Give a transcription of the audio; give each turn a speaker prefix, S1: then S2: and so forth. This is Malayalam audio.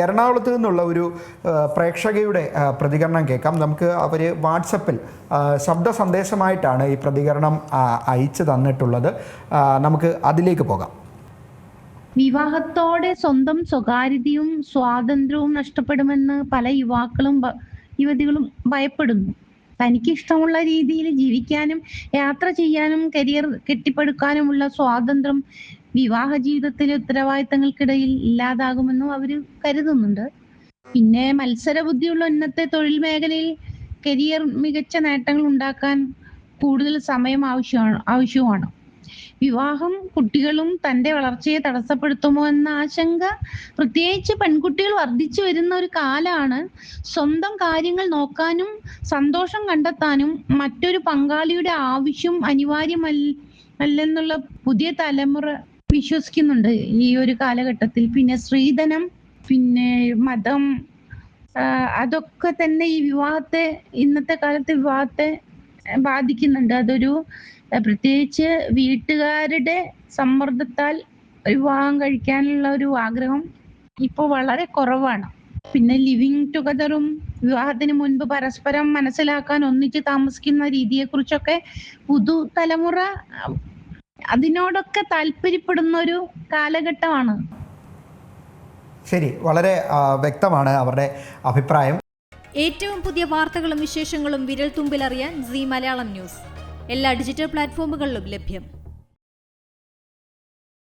S1: എറണാകുളത്ത് നിന്നുള്ള ഒരു പ്രേക്ഷകയുടെ പ്രതികരണം കേൾക്കാം. നമുക്ക് അവർ വാട്സപ്പിൽ ശബ്ദ സന്ദേശമായിട്ടാണ് ഈ പ്രതികരണം അയച്ചു തന്നിട്ടുള്ളത്. നമുക്ക് അതിലേക്ക് പോകാം.
S2: വിവാഹത്തോടെ സ്വന്തം സ്വകാര്യതയും സ്വാതന്ത്ര്യവും നഷ്ടപ്പെടുമെന്ന് പല യുവതികളും ഭയപ്പെടുന്നു. തനിക്ക് ഇഷ്ടമുള്ള രീതിയിൽ ജീവിക്കാനും യാത്ര ചെയ്യാനും കരിയർ കെട്ടിപ്പടുക്കാനുമുള്ള സ്വാതന്ത്ര്യം വിവാഹ ജീവിതത്തിലെ ഉത്തരവാദിത്തങ്ങൾക്കിടയിൽ ഇല്ലാതാകുമെന്നും അവർ കരുതുന്നുണ്ട്. പിന്നെ മത്സര ബുദ്ധിയുള്ള ഇന്നത്തെ തൊഴിൽ മേഖലയിൽ കരിയർ മികച്ച നേട്ടങ്ങൾ ഉണ്ടാക്കാൻ കൂടുതൽ സമയം ആവശ്യവുമാണ്. വിവാഹം കുട്ടികളും തന്റെ വളർച്ചയെ തടസ്സപ്പെടുത്തുമോ എന്ന ആശങ്ക പ്രത്യേകിച്ച് പെൺകുട്ടികൾ വർദ്ധിച്ചു വരുന്ന ഒരു കാലമാണ്. സ്വന്തം കാര്യങ്ങൾ നോക്കാനും സന്തോഷം കണ്ടെത്താനും മറ്റൊരു പങ്കാളിയുടെ ആവശ്യം അനിവാര്യമല്ലെന്നുള്ള പുതിയ തലമുറ വിശ്വസിക്കുന്നുണ്ട് ഈ ഒരു കാലഘട്ടത്തിൽ. പിന്നെ സ്ത്രീധനം, പിന്നെ മതം, അതൊക്കെ തന്നെ ഈ ഇന്നത്തെ കാലത്തെ വിവാഹത്തെ ബാധിക്കുന്നുണ്ട്. അതൊരു പ്രത്യേകിച്ച് വീട്ടുകാരുടെ സമ്മർദ്ദത്താൽ വിവാഹം കഴിക്കാനുള്ള ഒരു ആഗ്രഹം ഇപ്പോൾ വളരെ കുറവാണ്. പിന്നെ ലിവിങ് ടുഗദറും വിവാഹത്തിന് മുൻപ് പരസ്പരം മനസ്സിലാക്കാൻ ഒന്നിച്ച് താമസിക്കുന്ന രീതിയെക്കുറിച്ചൊക്കെ പുതുതലമുറ അതിനോടൊക്കെ താല്പര്യപ്പെടുന്ന ഒരു കാലഘട്ടമാണ്.
S1: ശരി, വളരെ വ്യക്തമാണ് അവരുടെ അഭിപ്രായം.
S3: ഏറ്റവും പുതിയ വാർത്തകളും വിശേഷങ്ങളും വിരൽ തുമ്പിലറിയാൻ സീ മലയാളം ന്യൂസ് എല്ലാ ഡിജിറ്റൽ പ്ലാറ്റ്ഫോമുകളിലും ലഭ്യം.